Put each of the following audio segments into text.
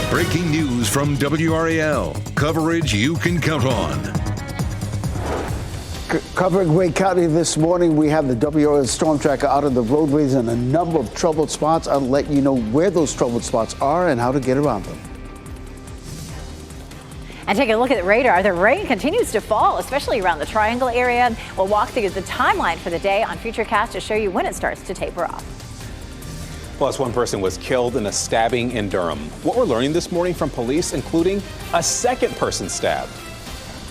Breaking news from WRAL. Coverage you can count on. Covering Wake County this morning, we have the WRAL storm tracker out on the roadways and a number of troubled spots. I'll let you know where those troubled spots are and how to get around them. And taking a look at the radar, the rain continues to fall, especially around the Triangle area. We'll walk through the timeline for the day on Futurecast to show you when it starts to taper off. Plus, one person was killed in a stabbing in Durham. What we're learning this morning from police, including a second person stabbed.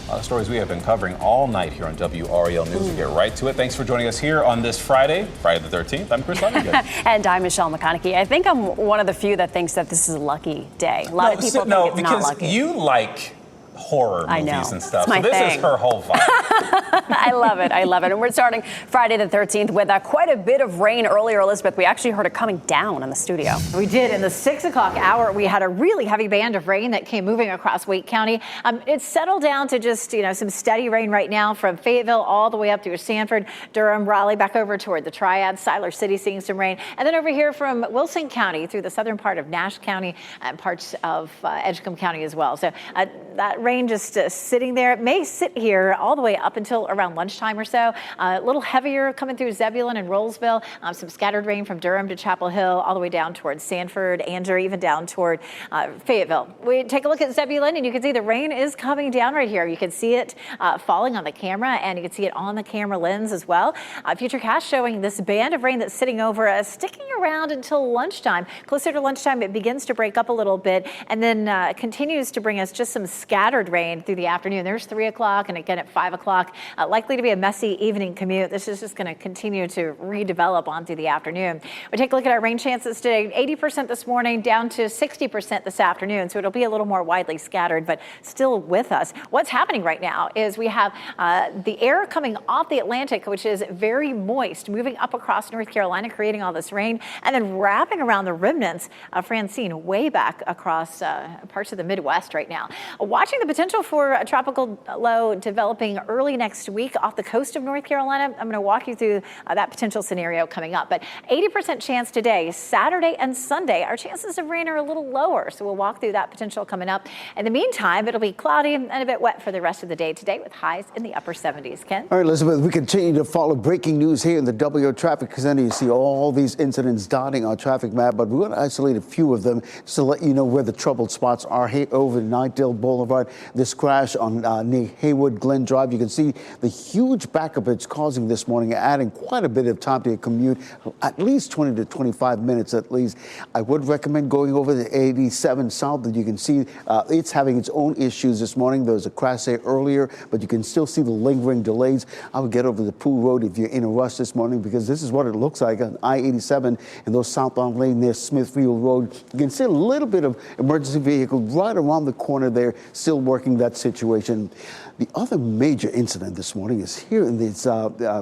A lot of stories we have been covering all night here on WRAL News. We'll get right to it. Thanks for joining us here on this Friday the 13th. I'm Chris Levigan. And I'm Michelle McConaughey. I think I'm one of the few that thinks that this is a lucky day. A lot of people think it's not lucky. Because you like horror movies and stuff. So this is her whole vibe. I love it. I love it. And we're starting Friday the 13th with quite a bit of rain earlier, Elizabeth. We actually heard it coming down in the studio. We did. In the 6 o'clock hour, we had a really heavy band of rain that came moving across Wake County. It's settled down to just, some steady rain right now from Fayetteville all the way up through Sanford, Durham, Raleigh, back over toward the Triad, Siler City seeing some rain. And then over here from Wilson County through the southern part of Nash County and parts of Edgecombe County as well. So that rain just sitting there. It may sit here all the way up until around lunchtime or so. A little heavier coming through Zebulon and Rollsville. Some scattered rain from Durham to Chapel Hill, all the way down towards Sanford, Angier, even down toward Fayetteville. We take a look at Zebulon, and you can see the rain is coming down right here. You can see it falling on the camera, and you can see it on the camera lens as well. Futurecast showing this band of rain that's sitting over us, sticking around until lunchtime. Closer to lunchtime, it begins to break up a little bit, and then continues to bring us just some scattered rain through the afternoon. There's 3 o'clock, and again at 5 o'clock. Likely to be a messy evening commute. This is just going to continue to redevelop on through the afternoon. We take a look at our rain chances today. 80% this morning, down to 60% this afternoon. So it'll be a little more widely scattered, but still with us. What's happening right now is we have the air coming off the Atlantic, which is very moist, moving up across North Carolina, creating all this rain, and then wrapping around the remnants of Francine way back across parts of the Midwest right now. Watching the potential for a tropical low developing early next week off the coast of North Carolina. I'm going to walk you through that potential scenario coming up. But 80% chance today, Saturday and Sunday, our chances of rain are a little lower. So we'll walk through that potential coming up. In the meantime, it'll be cloudy and a bit wet for the rest of the day today with highs in the upper 70s. Ken? All right, Elizabeth, we continue to follow breaking news here in the WO Traffic Center. You see all these incidents dotting our traffic map, but we're going to isolate a few of them just to let you know where the troubled spots are. Here over Nightdale Boulevard, this crash on near Haywood Glen Drive. You can see the huge backup it's causing this morning, adding quite a bit of time to your commute, at least 20 to 25 minutes at least. I would recommend going over the 87 South, that you can see it's having its own issues this morning. There was a crash there earlier, but you can still see the lingering delays. I would get over the Pool Road if you're in a rush this morning, because this is what it looks like on I-87 and those southbound lane near Smithfield Road. You can see a little bit of emergency vehicle right around the corner there, still working that situation. The other major incident this morning is here in this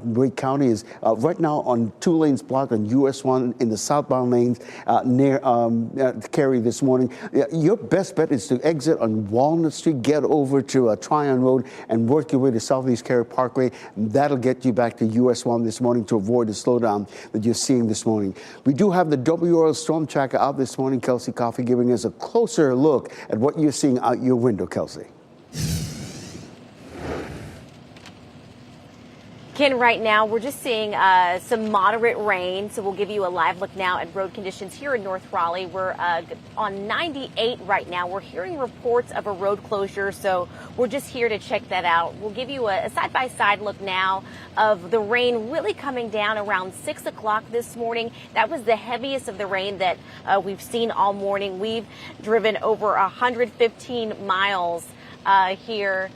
Wake County, is right now on 2 lanes blocked on US 1 in the southbound lanes near Cary this morning. Your best bet is to exit on Walnut Street, get over to Tryon Road, and work your way to Southeast Cary Parkway. That'll get you back to US 1 this morning to avoid the slowdown that you're seeing this morning. We do have the WRAL storm tracker out this morning. Kelsey Coffey giving us a closer look at what you're seeing out your window, Kelsey. Ken, right now we're just seeing some moderate rain, so we'll give you a live look now at road conditions here in North Raleigh. We're on 98 right now. We're hearing reports of a road closure, so we're just here to check that out. We'll give you a side-by-side look now of the rain really coming down around 6 o'clock this morning. That was the heaviest of the rain that we've seen all morning. We've driven over 115 miles here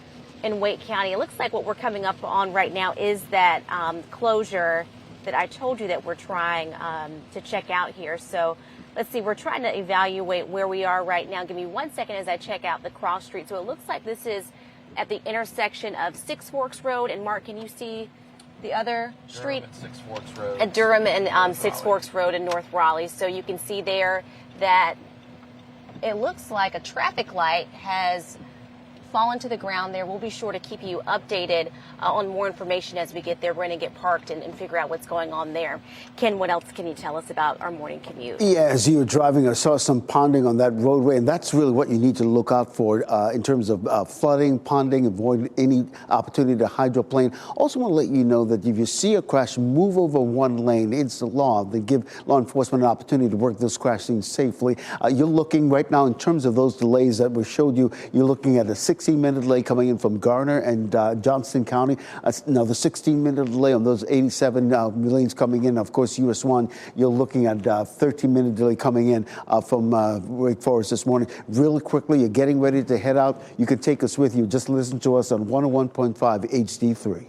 in Wake County. It looks like what we're coming up on right now is that closure that I told you that we're trying to check out here. So let's see, we're trying to evaluate where we are right now. Give me 1 second as I check out the cross street. So it looks like this is at the intersection of Six Forks Road. And Mark, can you see the other street? Six Forks Road. At Durham and Six Forks Road in North Raleigh. So you can see there that it looks like a traffic light has fallen to the ground there. We'll be sure to keep you updated on more information as we get there. We're going to get parked and figure out what's going on there. Ken, what else can you tell us about our morning commute? Yeah, as you were driving, I saw some ponding on that roadway, and that's really what you need to look out for in terms of flooding, ponding, avoid any opportunity to hydroplane. Also want to let you know that if you see a crash, move over one lane. It's the law. They give law enforcement an opportunity to work those crash scenes safely. You're looking right now in terms of those delays that we showed you, you're looking at a 16-minute delay coming in from Garner and Johnston County. Now the 16-minute delay on those 87 lanes coming in. Of course, US 1, you're looking at 13-minute delay coming in from Wake Forest this morning. Really quickly, you're getting ready to head out. You can take us with you. Just listen to us on 101.5 HD3.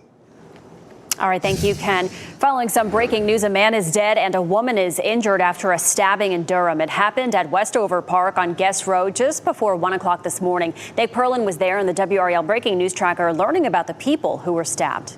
All right, thank you, Ken. Following some breaking news, a man is dead and a woman is injured after a stabbing in Durham. It happened at Westover Park on Guest Road just before 1 o'clock this morning. Dave Perlin was there in the WRAL Breaking News Tracker learning about the people who were stabbed.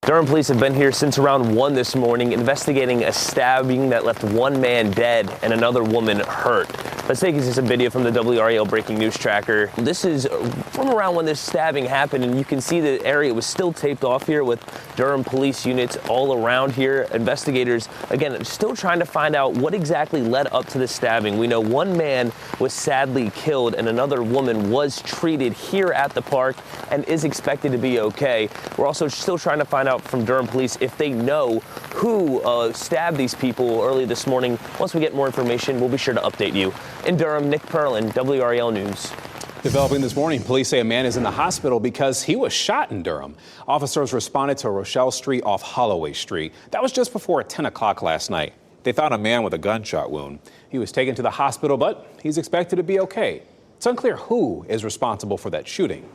Durham police have been here since around 1 this morning investigating a stabbing that left one man dead and another woman hurt. Let's take you to some video from the WRAL Breaking News Tracker. This is from around when this stabbing happened, and you can see the area was still taped off here with Durham police units all around here. Investigators, again, still trying to find out what exactly led up to the stabbing. We know one man was sadly killed and another woman was treated here at the park and is expected to be okay. We're also still trying to find out from Durham police if they know who stabbed these people early this morning. Once we get more information, we'll be sure to update you. In Durham, Nick Perlin, WRAL News. Developing this morning, police say a man is in the hospital because he was shot in Durham. Officers responded to Rochelle Street off Holloway Street. That was just before 10 o'clock last night. They found a man with a gunshot wound. He was taken to the hospital, but he's expected to be okay. It's unclear who is responsible for that shooting.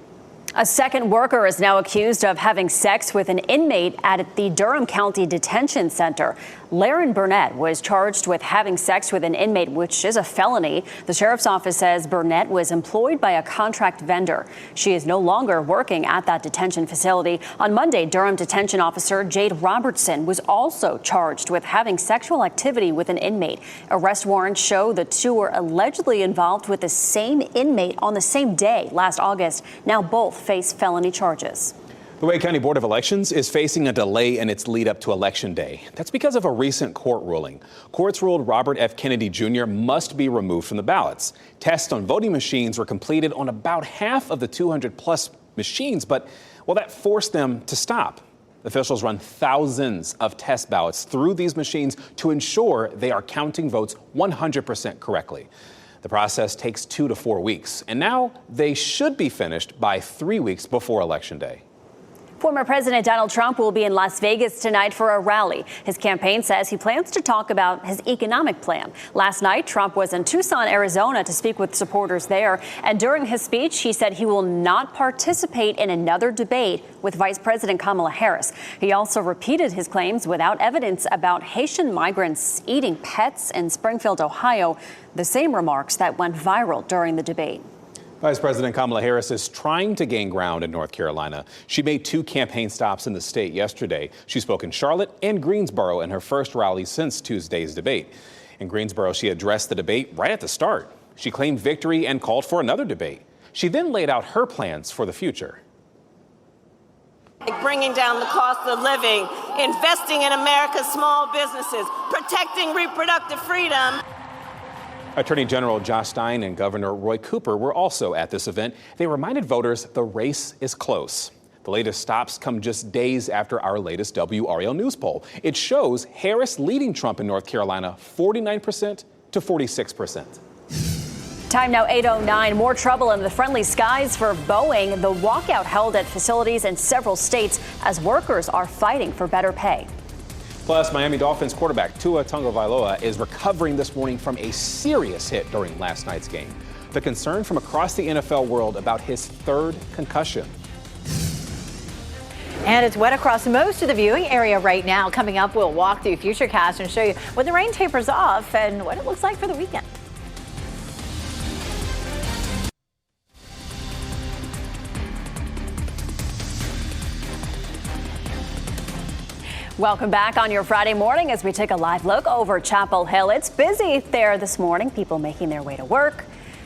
A second worker is now accused of having sex with an inmate at the Durham County Detention Center. Laren Burnett was charged with having sex with an inmate, which is a felony. The sheriff's office says Burnett was employed by a contract vendor. She is no longer working at that detention facility. On Monday, Durham detention officer Jade Robertson was also charged with having sexual activity with an inmate. Arrest warrants show the two were allegedly involved with the same inmate on the same day last August. Now both face felony charges. The Wake County Board of Elections is facing a delay in its lead up to Election Day. That's because of a recent court ruling. Courts ruled Robert F. Kennedy Jr. must be removed from the ballots. Tests on voting machines were completed on about half of the 200 plus machines, but well, that forced them to stop. Officials run thousands of test ballots through these machines to ensure they are counting votes 100% correctly. The process takes 2 to 4 weeks, and now they should be finished by 3 weeks before Election Day. Former President Donald Trump will be in Las Vegas tonight for a rally. His campaign says he plans to talk about his economic plan. Last night, Trump was in Tucson, Arizona to speak with supporters there. And during his speech, he said he will not participate in another debate with Vice President Kamala Harris. He also repeated his claims without evidence about Haitian migrants eating pets in Springfield, Ohio, the same remarks that went viral during the debate. Vice President Kamala Harris is trying to gain ground in North Carolina. She made 2 campaign stops in the state yesterday. She spoke in Charlotte and Greensboro in her first rally since Tuesday's debate. In Greensboro, she addressed the debate right at the start. She claimed victory and called for another debate. She then laid out her plans for the future. Bringing down the cost of living, investing in America's small businesses, protecting reproductive freedom. Attorney General Josh Stein and Governor Roy Cooper were also at this event. They reminded voters the race is close. The latest stops come just days after our latest WRAL News poll. It shows Harris leading Trump in North Carolina 49% to 46%. Time now 8:09. More trouble in the friendly skies for Boeing. The walkout held at facilities in several states as workers are fighting for better pay. Plus, Miami Dolphins quarterback Tua Tagovailoa is recovering this morning from a serious hit during last night's game. The concern from across the NFL world about his 3rd concussion. And it's wet across most of the viewing area right now. Coming up, we'll walk through Futurecast and show you when the rain tapers off and what it looks like for the weekend. Welcome back on your Friday morning as we take a live look over Chapel Hill. It's busy there this morning, people making their way to work,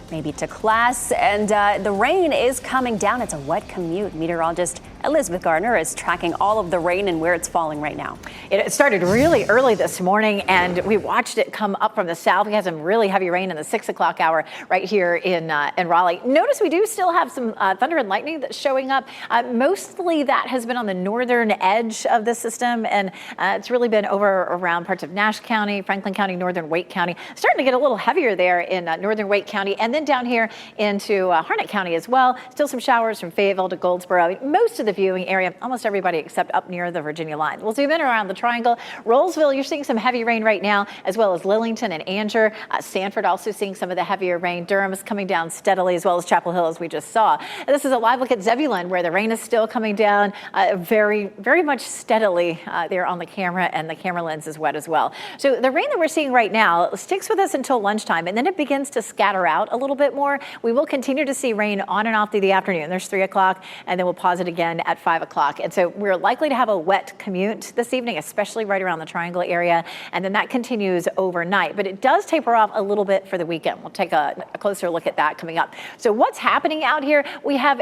maybe to class, and the rain is coming down. It's a wet commute. Meteorologist Elizabeth Gardner is tracking all of the rain and where it's falling right now. It started really early this morning, and we watched it come up from the south. We had some really heavy rain in the 6 o'clock hour right here in Raleigh. Notice we do still have some thunder and lightning that's showing up. Mostly that has been on the northern edge of the system, and it's really been over around parts of Nash County, Franklin County, northern Wake County. Starting to get a little heavier there in northern Wake County, and then down here into Harnett County as well. Still some showers from Fayetteville to Goldsboro. Most of the viewing area, almost everybody except up near the Virginia line. We'll zoom in around the triangle. Rollsville, you're seeing some heavy rain right now, as well as Lillington and Anger. Sanford also seeing some of the heavier rain. Durham is coming down steadily, as well as Chapel Hill, as we just saw. This is a live look at Zebulon, where the rain is still coming down very, very much steadily there on the camera, and the camera lens is wet as well. So the rain that we're seeing right now sticks with us until lunchtime, and then it begins to scatter out a little bit more. We will continue to see rain on and off through the afternoon. There's 3 o'clock, and then we'll pause it again at 5 o'clock. And so we're likely to have a wet commute this evening, especially right around the Triangle area. And then that continues overnight. But it does taper off a little bit for the weekend. We'll take a closer look at that coming up. So what's happening out here? We have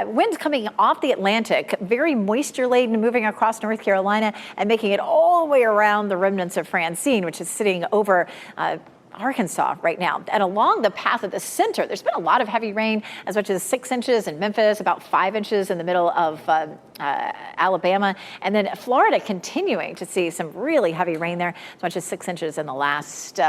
winds coming off the Atlantic, very moisture laden, moving across North Carolina and making it all the way around the remnants of Francine, which is sitting over Arkansas right now. And along the path of the center, there's been a lot of heavy rain, as much as 6 inches in Memphis, about 5 inches in the middle of Alabama, and then Florida continuing to see some really heavy rain there, as much as 6 inches in the last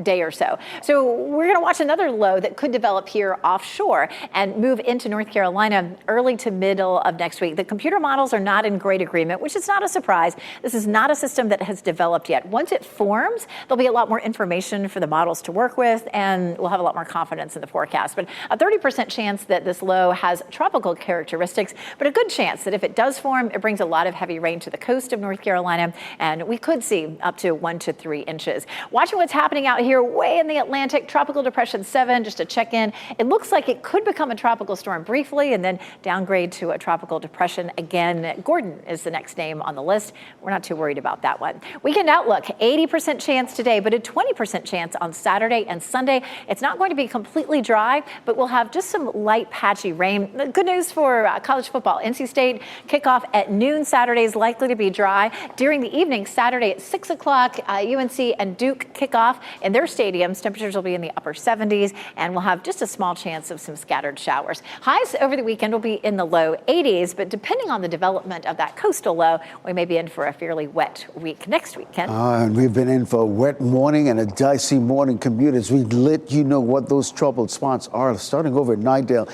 day or so. So we're going to watch another low that could develop here offshore and move into North Carolina early to middle of next week. The computer models are not in great agreement, which is not a surprise. This is not a system that has developed yet. Once it forms, there'll be a lot more information for the models to work with, and we'll have a lot more confidence in the forecast. But a 30% chance that this low has tropical characteristics, but a good chance that if it does form, it brings a lot of heavy rain to the coast of North Carolina, and we could see up to 1 to 3 inches. Watching what's happening out here way in the Atlantic, Tropical Depression 7, just to check in. It looks like it could become a tropical storm briefly and then downgrade to a tropical depression again. Gordon is the next name on the list. We're not too worried about that one. Weekend outlook, 80% chance today, but a 20% chance on Saturday and Sunday. It's not going to be completely dry, but we'll have just some light patchy rain. The good news for college football, NC State kickoff at noon Saturday is likely to be dry. During the evening, Saturday at 6 o'clock, UNC and Duke kickoff in their stadiums. Temperatures will be in the upper 70s, and we'll have just a small chance of some scattered showers. Highs over the weekend will be in the low 80s, but depending on the development of that coastal low, we may be in for a fairly wet week next weekend. And we've been in for a wet morning and a dicey morning commute as we let you know what those troubled spots are, starting over at Nightdale.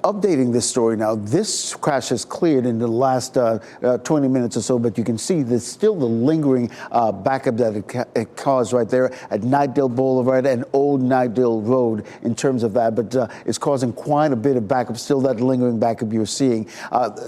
Updating this story now, this crash has cleared in the last 20 minutes or so, but you can see there's still the lingering backup that it caused right there at Nightdale Boulevard and Old Nightdale Road in terms of that, but it's causing quite a bit of backup, still that lingering backup you're seeing.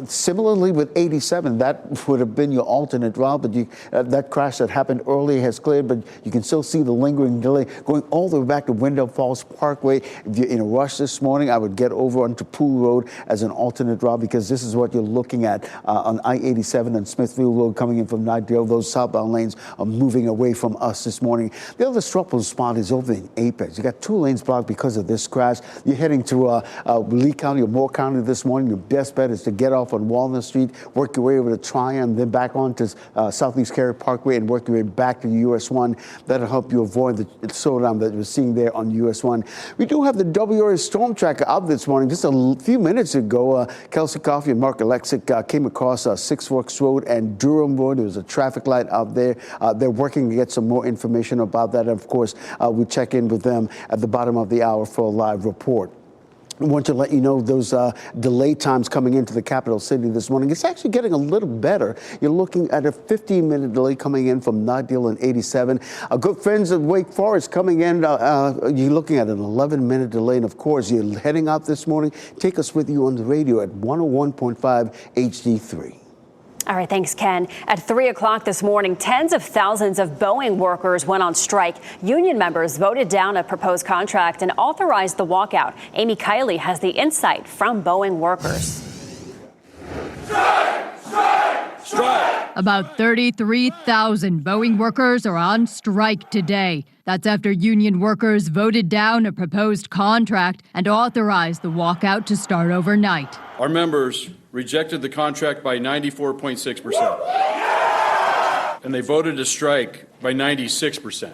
Similarly with 87, that would have been your alternate route, but that crash that happened earlier has cleared, but you can still see the lingering delay going all the way back to Wendell Falls Parkway. If you're in a rush this morning, I would get over onto Pool Road as an alternate route, because this is what you're looking at on I-87 and Smithfield Road coming in from Nightdale. Those southbound lanes are moving away from us this morning. The other troubled spot is over in Apex. You got 2 lanes blocked because of this crash. You're heading to Lee County or Moore County this morning. Your best bet is to get off on Walnut Street, work your way over to Tryon, then back on to Southeast Carrier Parkway and work your way back to US 1. That'll help you avoid the slowdown that we're seeing there on US 1. We do have the WRAL storm tracker out this morning. Just a few minutes ago, Kelsey Coffey and Mark Alexic came across Six Forks Road and Durham Road. There was a traffic light out there. They're working to get some more information about that. And of course, we check in with them at the bottom of the hour for a live report. I want to let you know those delay times coming into the capital city this morning. It's actually getting a little better. You're looking at a 15-minute delay coming in from Nightdale and 87. Our good friends at Wake Forest coming in, you're looking at an 11-minute delay. And of course, you're heading out this morning. Take us with you on the radio at 101.5 HD3. All right, thanks, Ken. At 3 o'clock this morning, tens of thousands of Boeing workers went on strike. Union members voted down a proposed contract and authorized the walkout. Amy Kiley has the insight from Boeing workers. Strike! Strike! Strike! About 33,000 Boeing workers are on strike today. That's after union workers voted down a proposed contract and authorized the walkout to start overnight. Our members rejected the contract by 94.6%. And they voted to strike by 96%.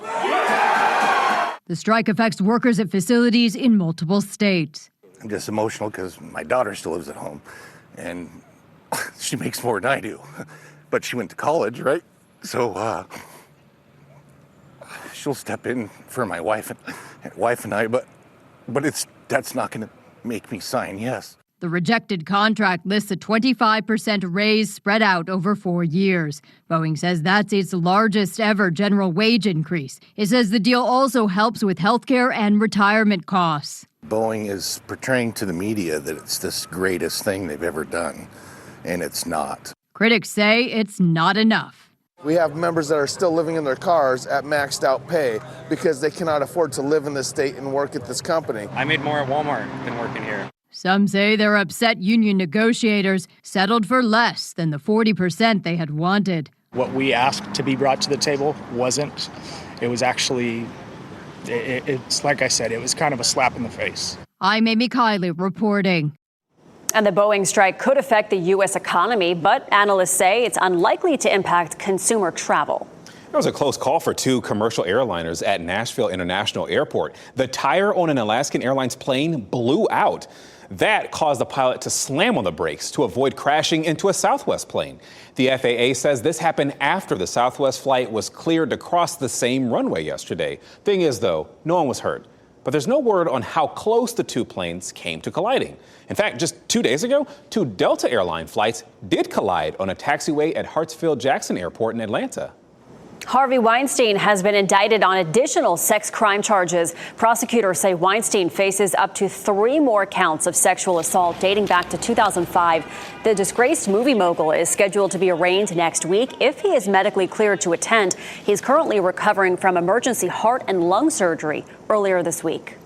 The strike affects workers at facilities in multiple states. I'm just emotional because my daughter still lives at home, and she makes more than I do. But she went to college, right? So she'll step in for my wife and I. But that's not going to make me sign yes. The rejected contract lists a 25% raise spread out over 4 years. Boeing says that's its largest ever general wage increase. It says the deal also helps with health care and retirement costs. Boeing is portraying to the media that it's this greatest thing they've ever done, and it's not. Critics say it's not enough. We have members that are still living in their cars at maxed out pay because they cannot afford to live in this state and work at this company. I made more at Walmart than working here. Some say they're upset union negotiators settled for less than the 40% they had wanted. What we asked to be brought to the table wasn't. It was actually, it's like I said, it was kind of a slap in the face. I'm Amy Kiley reporting. And the Boeing strike could affect the U.S. economy, but analysts say it's unlikely to impact consumer travel. There was a close call for two commercial airliners at Nashville International Airport. The tire on an Alaskan Airlines plane blew out. That caused the pilot to slam on the brakes to avoid crashing into a Southwest plane. The FAA says this happened after the Southwest flight was cleared to cross the same runway yesterday. Thing is, though, no one was hurt. But there's no word on how close the two planes came to colliding. In fact, just 2 days ago, two Delta airline flights did collide on a taxiway at Hartsfield-Jackson Airport in Atlanta. Harvey Weinstein has been indicted on additional sex crime charges. Prosecutors say Weinstein faces up to 3 more counts of sexual assault dating back to 2005. The disgraced movie mogul is scheduled to be arraigned next week if he is medically cleared to attend. He's currently recovering from emergency heart and lung surgery earlier this week.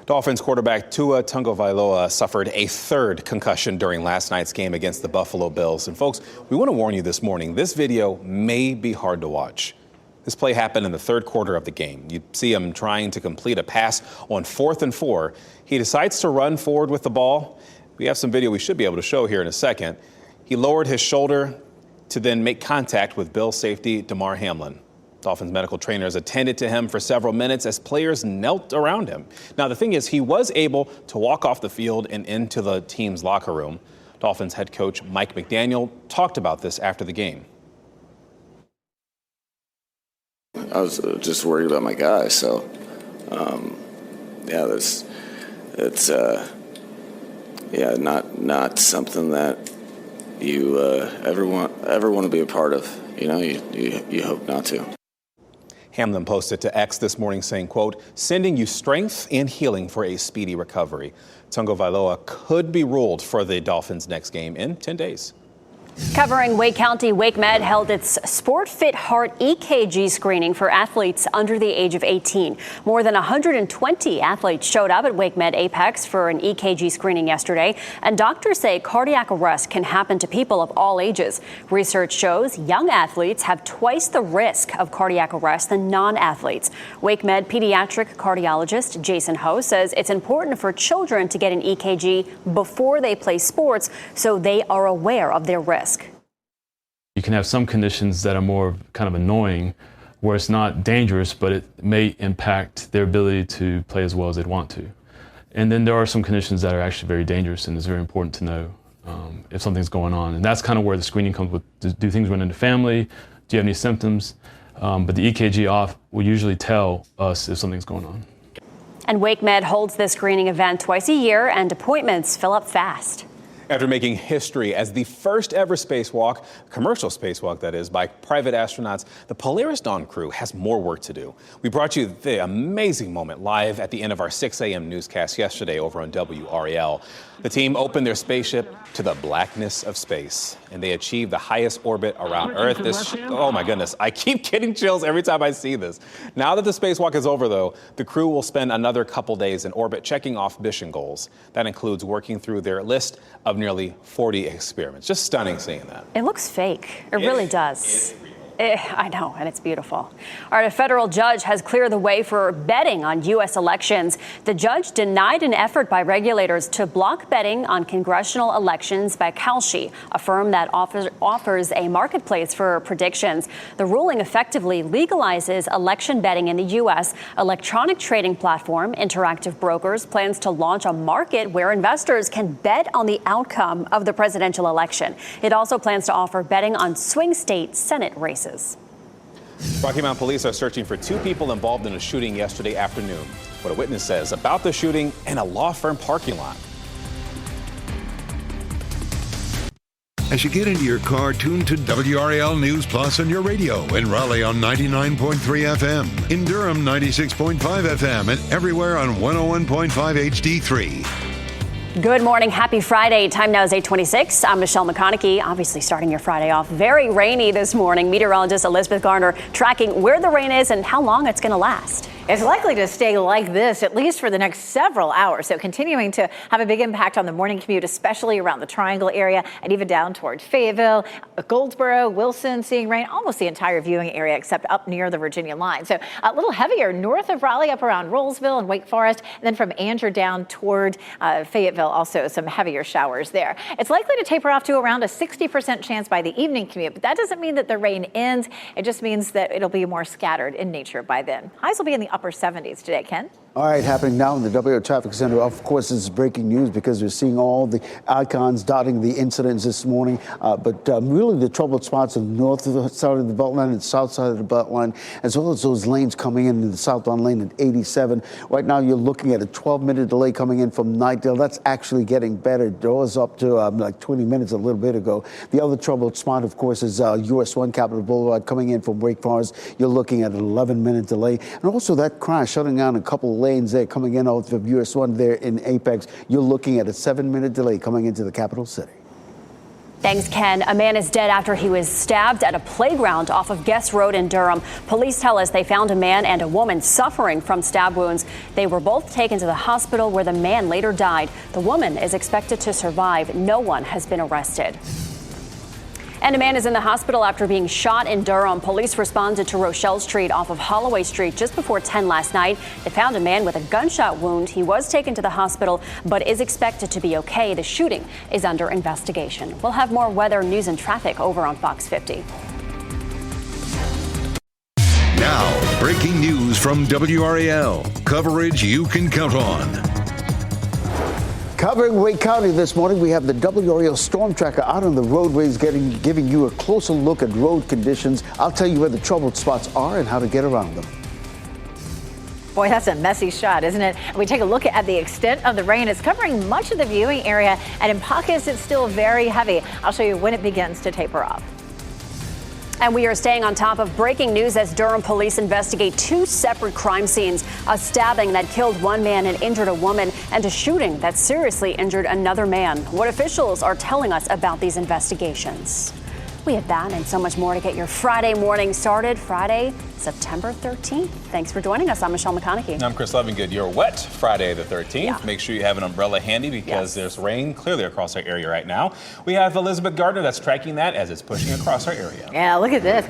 Dolphins quarterback Tua Tagovailoa suffered a 3rd concussion during last night's game against the Buffalo Bills. And folks, we want to warn you this morning, this video may be hard to watch. This play happened in the 3rd quarter of the game. You see him trying to complete a pass on 4th and 4. He decides to run forward with the ball. We have some video we should be able to show here in a second. He lowered his shoulder to then make contact with Bills safety Damar Hamlin. Dolphins medical trainers attended to him for several minutes as players knelt around him. Now, the thing is, he was able to walk off the field and into the team's locker room. Dolphins head coach Mike McDaniel talked about this after the game. I was just worried about my guy, so not something that you ever want to be a part of. You know, you hope not to. Hamlin posted to X this morning saying, quote, sending you strength and healing for a speedy recovery. Tagovailoa could be ruled for the Dolphins' next game in 10 days. Covering Wake County, WakeMed held its Sport Fit Heart EKG screening for athletes under the age of 18. More than 120 athletes showed up at WakeMed Apex for an EKG screening yesterday, and doctors say cardiac arrest can happen to people of all ages. Research shows young athletes have twice the risk of cardiac arrest than non-athletes. WakeMed pediatric cardiologist Jason Ho says it's important for children to get an EKG before they play sports so they are aware of their risk. You can have some conditions that are more kind of annoying, where it's not dangerous, but it may impact their ability to play as well as they'd want to. And then there are some conditions that are actually very dangerous, and it's very important to know if something's going on. And that's kind of where the screening comes with, do things run in the family? Do you have any symptoms? But the EKG off will usually tell us if something's going on. And WakeMed holds this screening event twice a year, and appointments fill up fast. After making history as the first ever spacewalk, commercial spacewalk that is, by private astronauts, the Polaris Dawn crew has more work to do. We brought you the amazing moment live at the end of our 6 a.m. newscast yesterday over on WRAL. The team opened their spaceship to the blackness of space, and they achieved the highest orbit around Earth. Oh my goodness, I keep getting chills every time I see this. Now that the spacewalk is over, though, the crew will spend another couple days in orbit checking off mission goals. That includes working through their list of of nearly 40 experiments. Just stunning seeing that. It looks fake. It really does. I know, and it's beautiful. All right, a federal judge has cleared the way for betting on U.S. elections. The judge denied an effort by regulators to block betting on congressional elections by Kalshi, a firm that offers a marketplace for predictions. The ruling effectively legalizes election betting in the U.S. Electronic trading platform Interactive Brokers plans to launch a market where investors can bet on the outcome of the presidential election. It also plans to offer betting on swing state Senate races. Rocky Mount police are searching for two people involved in a shooting yesterday afternoon. What a witness says about the shooting in a law firm parking lot. As you get into your car, tune to WRAL News Plus on your radio. In Raleigh on 99.3 FM. In Durham, 96.5 FM. And everywhere on 101.5 HD3. Good morning. Happy Friday. Time now is 8:26. I'm Michelle McConaughey. Obviously starting your Friday off very rainy this morning. Meteorologist Elizabeth Garner tracking where the rain is and how long it's going to last. It's likely to stay like this at least for the next several hours. So continuing to have a big impact on the morning commute, especially around the Triangle area and even down toward Fayetteville, Goldsboro, Wilson, seeing rain almost the entire viewing area except up near the Virginia line. So a little heavier north of Raleigh up around Rollsville and Wake Forest. And then from Andrew down toward Fayetteville, also some heavier showers there. It's likely to taper off to around a 60% chance by the evening commute. But that doesn't mean that the rain ends. It just means that it'll be more scattered in nature by then. Highs will be in the upper 70s today, Ken. All right, happening now in the WRAL Traffic Center. Of course, this is breaking news because we're seeing all the icons dotting the incidents this morning. But really the troubled spots on the north side of the Beltline and south side of the Beltline, as well as those lanes coming in the southbound lane at 87. Right now, you're looking at a 12-minute delay coming in from Knightdale. That's actually getting better. It was up to like 20 minutes a little bit ago. The other troubled spot, of course, is US 1 Capitol Boulevard coming in from Wake Forest. You're looking at an 11-minute delay. And also that crash shutting down a couple of lanes there coming in out of US 1 there in Apex. You're looking at a 7-minute delay coming into the capital city. Thanks, Ken. A man is dead after he was stabbed at a playground off of Guest Road in Durham. Police tell us they found a man and a woman suffering from stab wounds. They were both taken to the hospital where the man later died. The woman is expected to survive. No one has been arrested. And a man is in the hospital after being shot in Durham. Police responded to Rochelle Street off of Holloway Street just before 10 last night. They found a man with a gunshot wound. He was taken to the hospital, but is expected to be okay. The shooting is under investigation. We'll have more weather, news, and traffic over on Fox 50. Now, breaking news from WRAL. Coverage you can count on. Covering Wake County this morning, we have the WRAL Storm Tracker out on the roadways giving you a closer look at road conditions. I'll tell you where the troubled spots are and how to get around them. Boy, that's a messy shot, isn't it? We take a look at the extent of the rain. It's covering much of the viewing area, and in pockets, it's still very heavy. I'll show you when it begins to taper off. And we are staying on top of breaking news as Durham police investigate two separate crime scenes, a stabbing that killed one man and injured a woman, and a shooting that seriously injured another man. What officials are telling us about these investigations. We have that and so much more to get your Friday morning started. Friday, September 13th. Thanks for joining us. I'm Michelle McConaughey. And I'm Chris Lovingood. You're wet Friday the 13th. Yeah. Make sure you have an umbrella handy because there's rain clearly across our area right now. We have Elizabeth Gardner that's tracking that as it's pushing across our area. Yeah, look at this.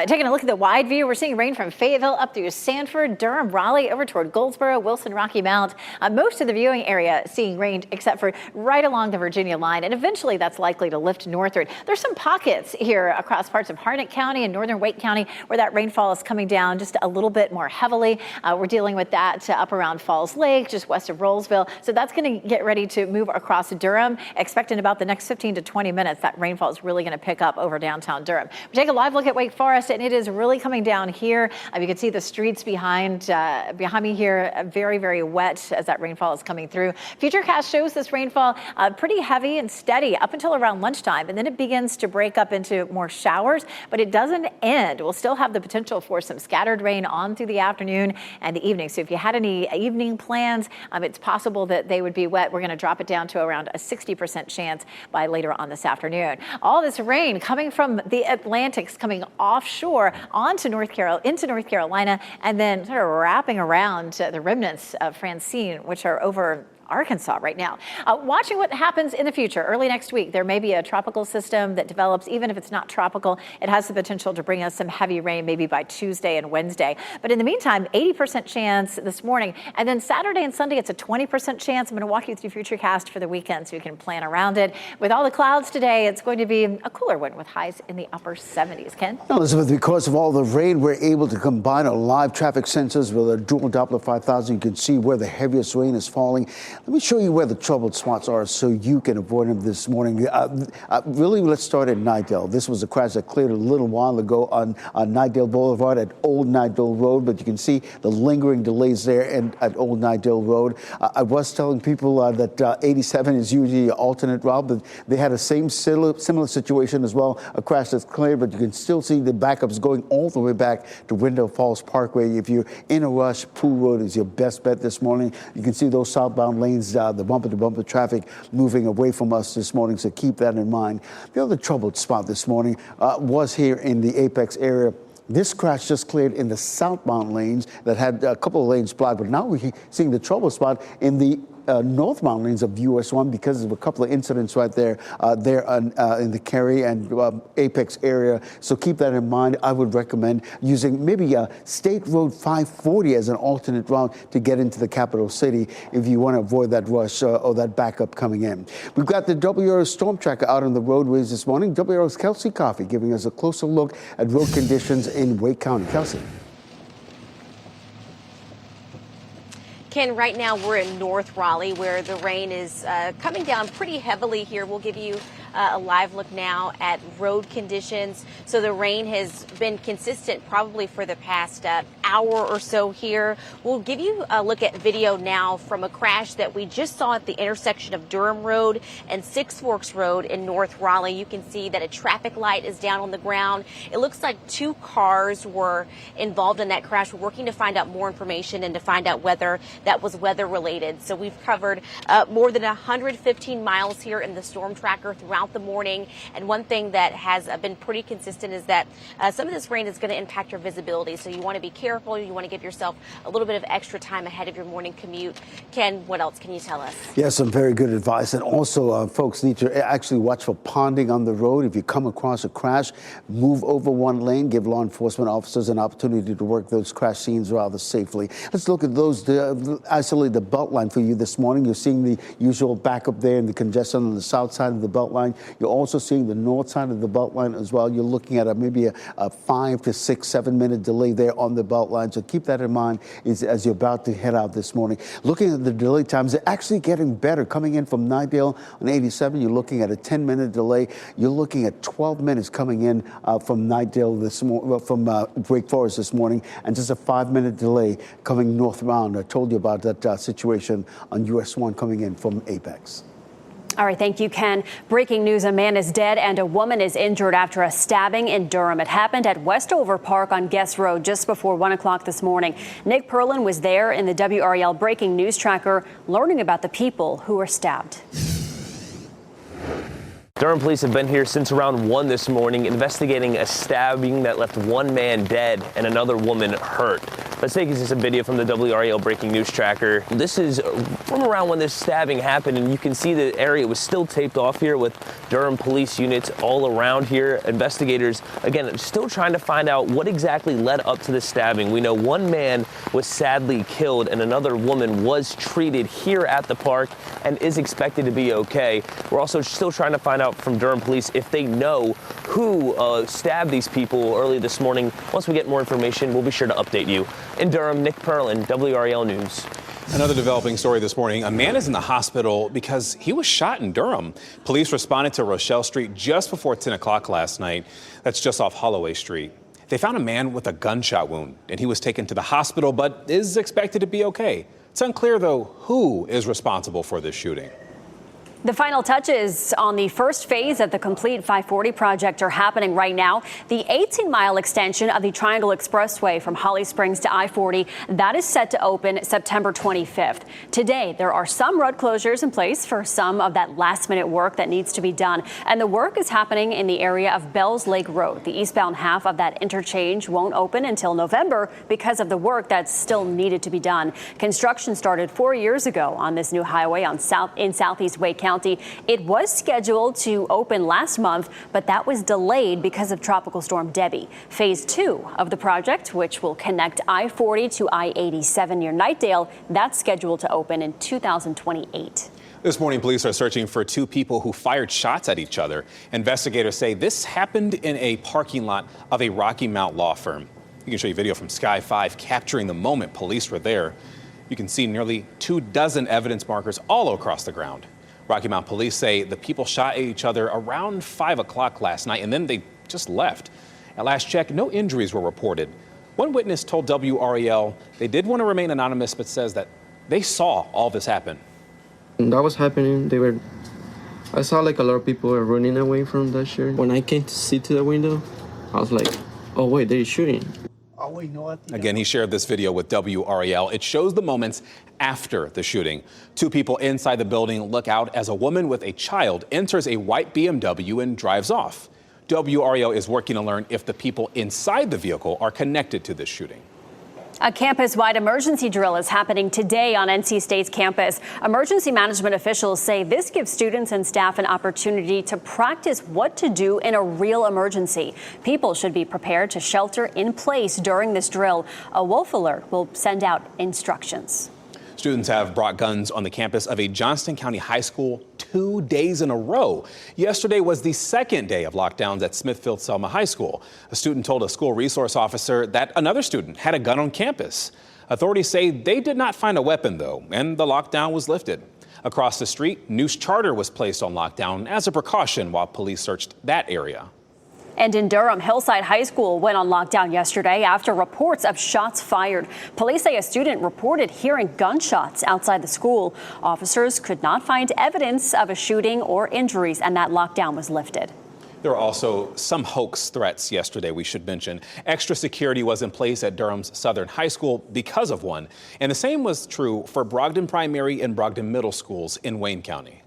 Taking a look at the wide view, we're seeing rain from Fayetteville up through Sanford, Durham, Raleigh, over toward Goldsboro, Wilson, Rocky Mount. Most of the viewing area seeing rain except for right along the Virginia line, and eventually that's likely to lift northward. There's some pockets here across parts of Harnett County and northern Wake County where that rainfall is coming down just a little bit more heavily. We're dealing with that up around Falls Lake, just west of Rollsville. So that's going to get ready to move across Durham. Expect in about the next 15 to 20 minutes that rainfall is really going to pick up over downtown Durham. We take a live look at Wake Forest, and it is really coming down here. You can see the streets behind me here, very, very wet as that rainfall is coming through. Futurecast shows this rainfall pretty heavy and steady up until around lunchtime, and then it begins to break up into more showers, but it doesn't end. We'll still have the potential for some scattered rain on through the afternoon and the evening. So if you had any evening plans, it's possible that they would be wet. We're going to drop it down to around a 60% chance by later on this afternoon. All this rain coming from the Atlantic's coming offshore into North Carolina, and then sort of wrapping around the remnants of Francine, which are over Arkansas right now. Watching what happens in the future. Early next week, there may be a tropical system that develops. Even if it's not tropical, it has the potential to bring us some heavy rain maybe by Tuesday and Wednesday. But in the meantime, 80% chance this morning. And then Saturday and Sunday, it's a 20% chance. I'm going to walk you through Futurecast for the weekend so you can plan around it. With all the clouds today, it's going to be a cooler one with highs in the upper 70s. Ken? Elizabeth, because of all the rain, we're able to combine our live traffic sensors with a dual Doppler 5000. You can see where the heaviest rain is falling. Let me show you where the troubled spots are so you can avoid them this morning. Really, let's start at Nightdale. This was a crash that cleared a little while ago on Nightdale Boulevard at Old Nightdale Road, but you can see the lingering delays there at Old Nightdale Road. I was telling people that 87 is usually an alternate route, but they had a similar situation as well, a crash that's cleared, but you can still see the backups going all the way back to Window Falls Parkway. If you're in a rush, Pool Road is your best bet this morning. You can see those southbound lanes, the bumper-to-bumper traffic moving away from us this morning, so keep that in mind. The other troubled spot this morning was here in the Apex area. This crash just cleared in the southbound lanes that had a couple of lanes blocked, but now we're seeing the trouble spot in the northbound lanes of US 1 because of a couple of incidents right there in the Cary and Apex area. So keep that in mind. I would recommend using maybe State Road 540 as an alternate route to get into the capital city if you want to avoid that rush or that backup coming in. We've got the WRAL storm tracker out on the roadways this morning. WRAL's Kelsey Coffey giving us a closer look at road conditions in Wake County. Kelsey. Ken, right now we're in North Raleigh where the rain is coming down pretty heavily here. We'll give you a live look now at road conditions. So the rain has been consistent probably for the past hour or so here. We'll give you a look at video now from a crash that we just saw at the intersection of Durham Road and Six Forks Road in North Raleigh. You can see that a traffic light is down on the ground. It looks like 2 cars were involved in that crash. We're working to find out more information and to find out whether that was weather related. So we've covered more than 115 miles here in the storm tracker throughout the morning. And one thing that has been pretty consistent is that some of this rain is going to impact your visibility. So you want to be careful. You want to give yourself a little bit of extra time ahead of your morning commute. Ken, what else can you tell us? Yes, some very good advice. And also, folks need to actually watch for ponding on the road. If you come across a crash, move over one lane. Give law enforcement officers an opportunity to work those crash scenes rather safely. Let's look at those. Isolate the Beltline for you this morning. You're seeing the usual backup there and the congestion on the south side of the Beltline. You're also seeing the north side of the Beltline as well. You're looking at maybe a 5 to 6, 7 minute delay there on the Beltline. So keep that in mind as you're about to head out this morning. Looking at the delay times, they're actually getting better. Coming in from Nightdale on 87, you're looking at a 10-minute delay. You're looking at 12 minutes coming in from Nightdale this morning, from Wake Forest this morning, and just a 5-minute delay coming northbound. I told you about that situation on US 1 coming in from Apex. All right, thank you, Ken. Breaking news, a man is dead and a woman is injured after a stabbing in Durham. It happened at Westover Park on Guest Road just before 1 o'clock this morning. Nick Perlin was there in the WRAL Breaking News Tracker, learning about the people who were stabbed. Durham police have been here since around 1 this morning, investigating a stabbing that left 1 man dead and another woman hurt. Let's take you to some video from the WRAL Breaking News Tracker. This is from around when this stabbing happened, and you can see the area was still taped off here with Durham police units all around here. Investigators, again, still trying to find out what exactly led up to the stabbing. We know 1 man was sadly killed and another woman was treated here at the park and is expected to be okay. We're also still trying to find out from Durham police if they know who stabbed these people early this morning. Once we get more information, we'll be sure to update you. In Durham, Nick Perlin, WRAL News. Another developing story this morning. A man is in the hospital because he was shot in Durham. Police responded to Rochelle Street just before 10 o'clock last night. That's just off Holloway Street. They found a man with a gunshot wound, and he was taken to the hospital, but is expected to be okay. It's unclear, though, who is responsible for this shooting. The final touches on the first phase of the Complete 540 project are happening right now. The 18-mile extension of the Triangle Expressway from Holly Springs to I-40, that is set to open September 25th. Today, there are some road closures in place for some of that last-minute work that needs to be done. And the work is happening in the area of Bells Lake Road. The eastbound half of that interchange won't open until November because of the work that's still needed to be done. Construction started 4 years ago on this new highway in southeast Wake County. It was scheduled to open last month, but that was delayed because of Tropical Storm Debbie. Phase 2 of the project, which will connect I-40 to I-87 near Knightdale, that's scheduled to open in 2028. This morning, police are searching for 2 people who fired shots at each other. Investigators say this happened in a parking lot of a Rocky Mount law firm. You can show you video from Sky 5 capturing the moment police were there. You can see nearly 24 evidence markers all across the ground. Rocky Mount police say the people shot at each other around 5 o'clock last night, and then they just left. At last check, no injuries were reported. One witness told WRAL they did want to remain anonymous, but says that they saw all this happen. When that was happening, I saw like a lot of people were running away from that shit. When I came to see to the window, I was like, oh wait, they're shooting. Again, he shared this video with WRAL. It shows the moments after the shooting. 2 people inside the building look out as a woman with a child enters a white BMW and drives off. WRAL is working to learn if the people inside the vehicle are connected to this shooting. A campus-wide emergency drill is happening today on NC State's campus. Emergency management officials say this gives students and staff an opportunity to practice what to do in a real emergency. People should be prepared to shelter in place during this drill. A wolf alert will send out instructions. Students have brought guns on the campus of a Johnston County high school 2 days in a row. Yesterday was the second day of lockdowns at Smithfield-Selma High School. A student told a school resource officer that another student had a gun on campus. Authorities say they did not find a weapon, though, and the lockdown was lifted. Across the street, Noose Charter was placed on lockdown as a precaution while police searched that area. And in Durham, Hillside High School went on lockdown yesterday after reports of shots fired. Police say a student reported hearing gunshots outside the school. Officers could not find evidence of a shooting or injuries, and that lockdown was lifted. There were also some hoax threats yesterday, we should mention. Extra security was in place at Durham's Southern High School because of one. And the same was true for Brogden Primary and Brogden Middle Schools in Wayne County.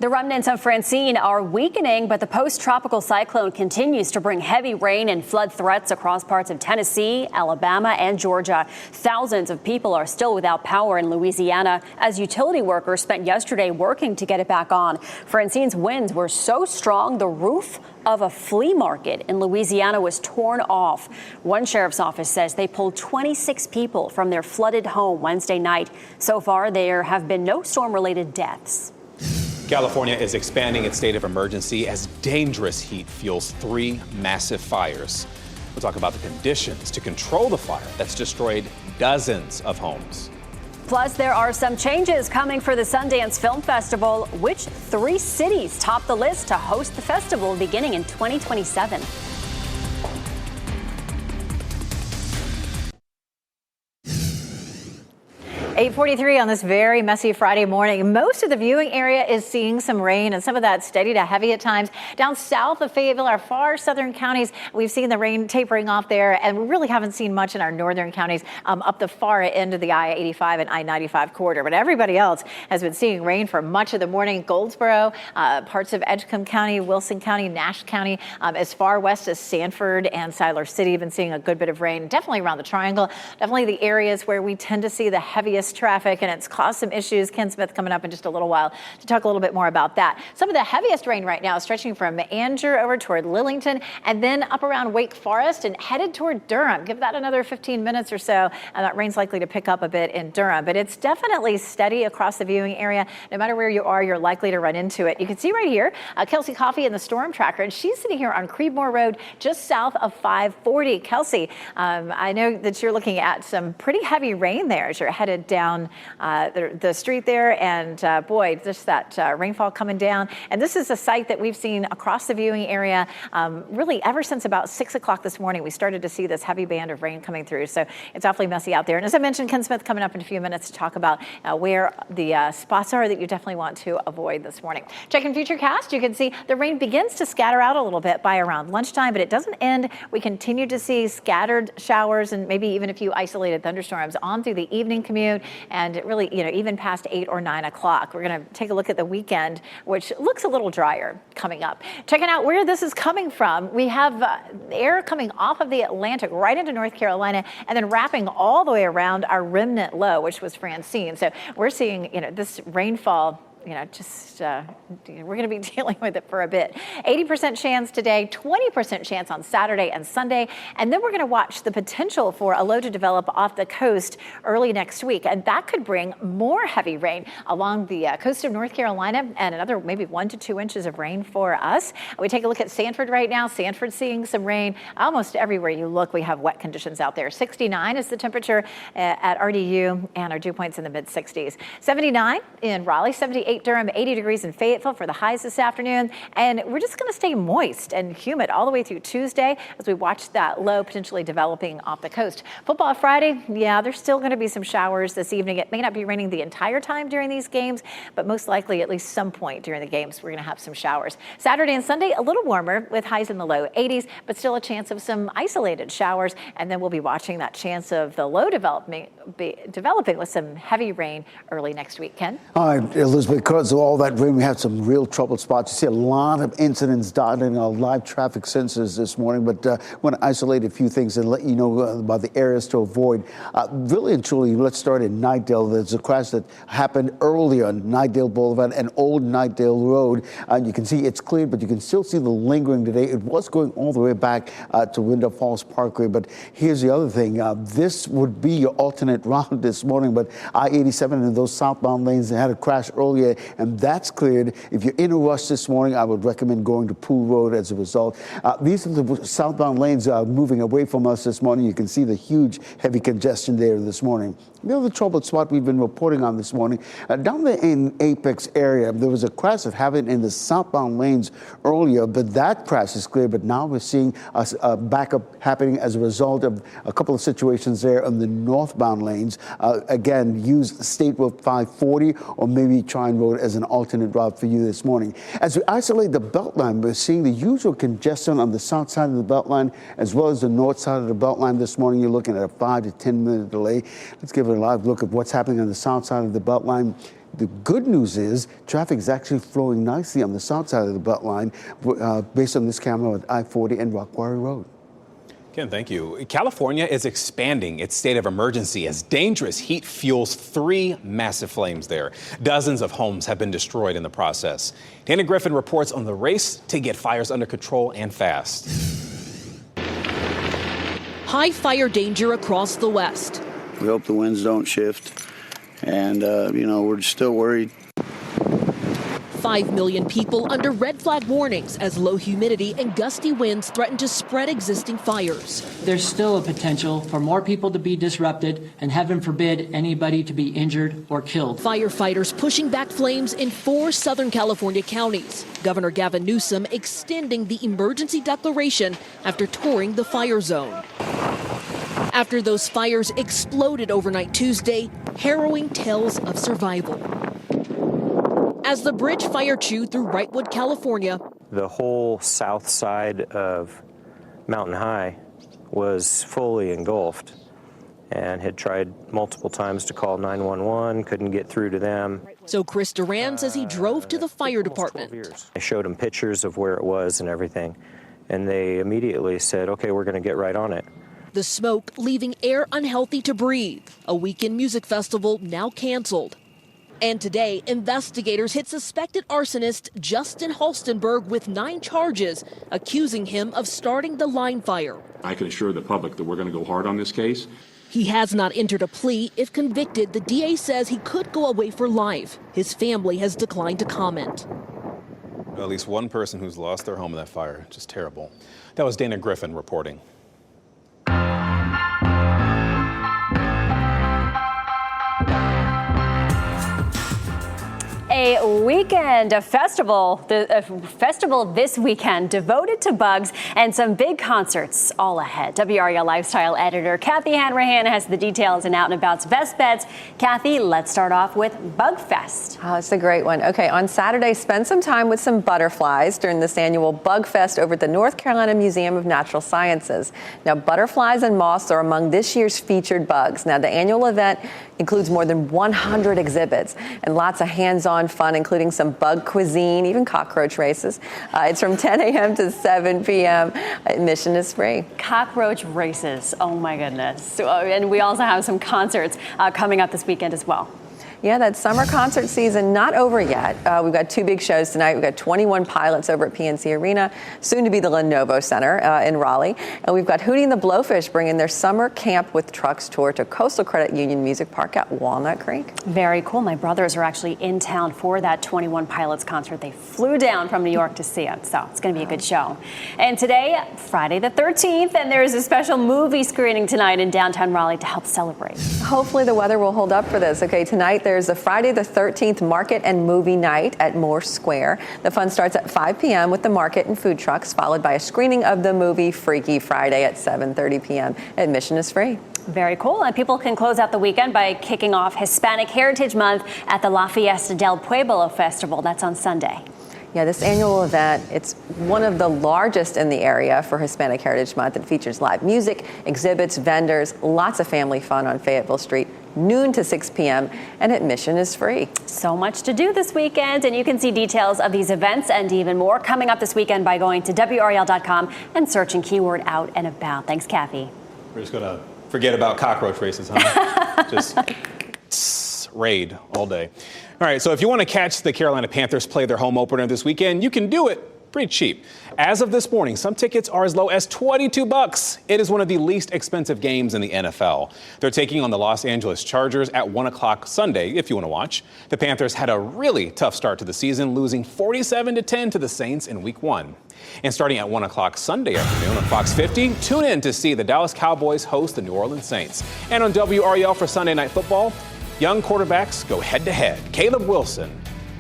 The remnants of Francine are weakening, but the post-tropical cyclone continues to bring heavy rain and flood threats across parts of Tennessee, Alabama, and Georgia. Thousands of people are still without power in Louisiana as utility workers spent yesterday working to get it back on. Francine's winds were so strong, the roof of a flea market in Louisiana was torn off. One sheriff's office says they pulled 26 people from their flooded home Wednesday night. So far, there have been no storm-related deaths. California is expanding its state of emergency as dangerous heat fuels 3 massive fires. We'll talk about the conditions to control the fire that's destroyed dozens of homes. Plus, there are some changes coming for the Sundance Film Festival. Which 3 cities top the list to host the festival beginning in 2027? 8:43 on this very messy Friday morning. Most of the viewing area is seeing some rain, and some of that steady to heavy at times. Down south of Fayetteville, our far southern counties, we've seen the rain tapering off there, and we really haven't seen much in our northern counties up the far end of the I-85 and I-95 corridor. But everybody else has been seeing rain for much of the morning. Goldsboro, parts of Edgecombe County, Wilson County, Nash County, as far west as Sanford and Siler City, been seeing a good bit of rain. Definitely around the Triangle, definitely the areas where we tend to see the heaviest traffic, and it's caused some issues. Ken Smith coming up in just a little while to talk a little bit more about that. Some of the heaviest rain right now is stretching from Angier over toward Lillington and then up around Wake Forest and headed toward Durham. Give that another 15 minutes or so, and that rain's likely to pick up a bit in Durham. But it's definitely steady across the viewing area. No matter where you are, you're likely to run into it. You can see right here, Kelsey Coffey in the storm tracker, and she's sitting here on Creedmoor Road just south of 540. Kelsey, I know that you're looking at some pretty heavy rain there as you're headed down down the street there. And boy, just that rainfall coming down. And this is a sight that we've seen across the viewing area really ever since about 6 o'clock this morning. We started to see this heavy band of rain coming through. So it's awfully messy out there. And as I mentioned, Ken Smith coming up in a few minutes to talk about where the spots are that you definitely want to avoid this morning. Checking Futurecast, you can see the rain begins to scatter out a little bit by around lunchtime, but it doesn't end. We continue to see scattered showers and maybe even a few isolated thunderstorms on through the evening commute and really, even past 8 or 9 o'clock. We're going to take a look at the weekend, which looks a little drier coming up. Checking out where this is coming from, we have air coming off of the Atlantic right into North Carolina and then wrapping all the way around our remnant low, which was Francine. So we're seeing, this rainfall, we're going to be dealing with it for a bit. 80% chance today, 20% chance on Saturday and Sunday. And then we're going to watch the potential for a low to develop off the coast early next week. And that could bring more heavy rain along the coast of North Carolina and another maybe 1 to 2 inches of rain for us. We take a look at Sanford right now. Sanford seeing some rain almost everywhere you look. We have wet conditions out there. 69 is the temperature at RDU and our dew points in the mid 60s. 79 in Raleigh, 78 Durham, 80 degrees in Fayetteville for the highs this afternoon. And we're just going to stay moist and humid all the way through Tuesday as we watch that low potentially developing off the coast. Football Friday, there's still going to be some showers this evening. It may not be raining the entire time during these games, but most likely at least some point during the games, we're going to have some showers. Saturday and Sunday, a little warmer with highs in the low 80s, but still a chance of some isolated showers. And then we'll be watching that chance of the low developing with some heavy rain early next week. Ken? All right, Elizabeth, because of all that rain, we have some real troubled spots. You see a lot of incidents dotting our live traffic sensors this morning, but I want to isolate a few things and let you know about the areas to avoid. Really and truly, let's start in Nightdale. There's a crash that happened earlier on Nightdale Boulevard and Old Nightdale Road. You can see it's cleared, but you can still see the lingering today. It was going all the way back to Window Falls Parkway, but here's the other thing. This would be your alternate route this morning, but I-87 and those southbound lanes, they had a crash earlier, and that's cleared. If you're in a rush this morning, I would recommend going to Pool Road as a result. These are the southbound lanes moving away from us this morning. You can see the huge heavy congestion there this morning. The other troubled spot we've been reporting on this morning, down there in Apex area, there was a crash that happened in the southbound lanes earlier, but that crash is clear. But now we're seeing a backup happening as a result of a couple of situations there on the northbound lanes. Again, use State Road 540 or maybe Trine Road as an alternate route for you this morning. As we isolate the Beltline, we're seeing the usual congestion on the south side of the Beltline as well as the north side of the Beltline this morning. You're looking at a 5 to 10 minute delay. Let's give a live look at what's happening on the south side of the Beltline. The good news is traffic is actually flowing nicely on the south side of the Beltline based on this camera at I-40 and Rock Quarry Road. Ken, thank you. California is expanding its state of emergency as dangerous heat fuels 3 massive flames there. Dozens of homes have been destroyed in the process. Dana Griffin reports on the race to get fires under control and fast. High fire danger across the West. We hope the winds don't shift, and, we're still worried. 5 million people under red flag warnings as low humidity and gusty winds threaten to spread existing fires. There's still a potential for more people to be disrupted and, heaven forbid, anybody to be injured or killed. Firefighters pushing back flames in 4 Southern California counties. Governor Gavin Newsom extending the emergency declaration after touring the fire zone. After those fires exploded overnight Tuesday, harrowing tales of survival. As the bridge fire chewed through Wrightwood, California. The whole south side of Mountain High was fully engulfed and had tried multiple times to call 911, couldn't get through to them. So Chris Duran says he drove to the fire department. I showed him pictures of where it was and everything, and they immediately said, okay, we're going to get right on it. The smoke leaving air unhealthy to breathe. A weekend music festival now canceled. And today, investigators hit suspected arsonist Justin Halstenberg with 9 charges, accusing him of starting the line fire. I can assure the public that we're going to go hard on this case. He has not entered a plea. If convicted, the DA says he could go away for life. His family has declined to comment. At least one person who's lost their home in that fire. Just terrible. That was Dana Griffin reporting. weekend, a festival this weekend devoted to bugs and some big concerts all ahead. WRAL lifestyle editor Kathy Hanrahan has the details and Out and About's best bets. Kathy, let's start off with Bug Fest. Oh, it's a great one. Okay, on Saturday, spend some time with some butterflies during this annual Bug Fest over at the North Carolina Museum of Natural Sciences. Now, butterflies and moths are among this year's featured bugs. Now, the annual event includes more than 100 exhibits and lots of hands-on fun, including some bug cuisine, even cockroach races. It's from 10 a.m. to 7 p.m. Admission is free. Cockroach races. Oh, my goodness. And we also have some concerts coming up this weekend as well. Yeah, that summer concert season not over yet. We've got two big shows tonight. We've got 21 Pilots over at PNC Arena, soon to be the Lenovo Center in Raleigh. And we've got Hootie and the Blowfish bringing their summer camp with trucks tour to Coastal Credit Union Music Park at Walnut Creek. Very cool. My brothers are actually in town for that 21 Pilots concert. They flew down from New York to see it, so it's going to be a good show. And today, Friday the 13th, and there's a special movie screening tonight in downtown Raleigh to help celebrate. Hopefully the weather will hold up for this. Okay, tonight there's a Friday the 13th market and movie night at Moore Square. The fun starts at 5 p.m. with the market and food trucks, followed by a screening of the movie Freaky Friday at 7:30 p.m. Admission is free. Very cool. And people can close out the weekend by kicking off Hispanic Heritage Month at the La Fiesta del Pueblo Festival. That's on Sunday. Yeah, this annual event, it's one of the largest in the area for Hispanic Heritage Month. It features live music, exhibits, vendors, lots of family fun on Fayetteville Street, noon to 6 p.m., and admission is free. So much to do this weekend, and you can see details of these events and even more coming up this weekend by going to WRAL.com and searching keyword Out and About. Thanks, Kathy. We're just going to forget about cockroach races, huh? Just raid all day. All right, so if you want to catch the Carolina Panthers play their home opener this weekend, you can do it pretty cheap. As of this morning, some tickets are as low as $22. It is one of the least expensive games in the NFL. They're taking on the Los Angeles Chargers at 1 o'clock Sunday, if you want to watch. The Panthers had a really tough start to the season, losing 47-10 to the Saints in Week 1. And starting at 1 o'clock Sunday afternoon on Fox 50, tune in to see the Dallas Cowboys host the New Orleans Saints. And on WRAL for Sunday Night Football, young quarterbacks go head-to-head. Caleb Wilson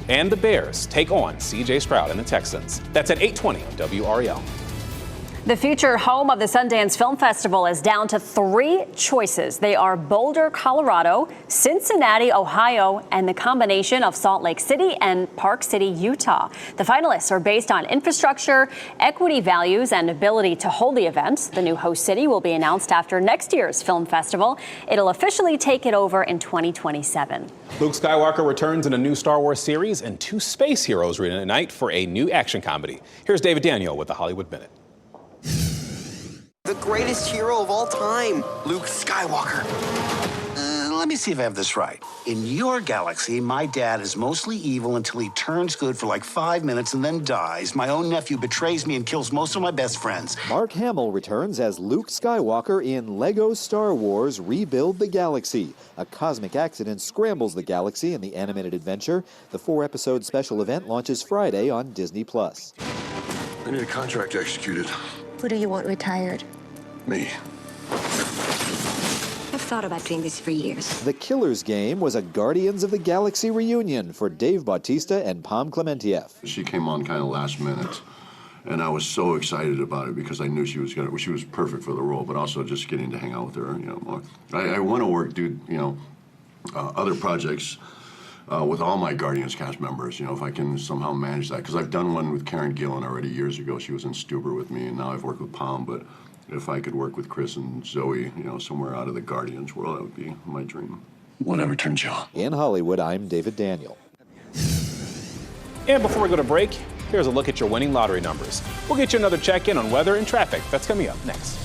and the Bears take on C.J. Stroud and the Texans. That's at 8:20 on WRAL. The future home of the Sundance Film Festival is down to 3 choices. They are Boulder, Colorado, Cincinnati, Ohio, and the combination of Salt Lake City and Park City, Utah. The finalists are based on infrastructure, equity values, and ability to hold the event. The new host city will be announced after next year's film festival. It'll officially take it over in 2027. Luke Skywalker returns in a new Star Wars series, and 2 space heroes reunite for a new action comedy. Here's David Daniel with the Hollywood Minute. The greatest hero of all time, Luke Skywalker. Let me see if I have this right. In your galaxy, my dad is mostly evil until he turns good for like 5 minutes and then dies. My own nephew betrays me and kills most of my best friends. Mark Hamill returns as Luke Skywalker in Lego Star Wars Rebuild the Galaxy. A cosmic accident scrambles the galaxy in the animated adventure. The 4-episode special event launches Friday on Disney+. I need a contract executed. Who do you want retired? Me. I've thought about doing this for years. The Killer's Game was a Guardians of the Galaxy reunion for Dave Bautista and Pom Clementieff. She came on kind of last minute, and I was so excited about it because I knew she was perfect for the role, but also just getting to hang out with her, more. I want to do other projects with all my Guardians cast members, if I can somehow manage that. Because I've done one with Karen Gillan already years ago. She was in Stuber with me, and now I've worked with Pom, but if I could work with Chris and Zoe, somewhere out of the Guardians world, that would be my dream. Whatever turns you on. In Hollywood, I'm David Daniel. And before we go to break, here's a look at your winning lottery numbers. We'll get you another check-in on weather and traffic. That's coming up next.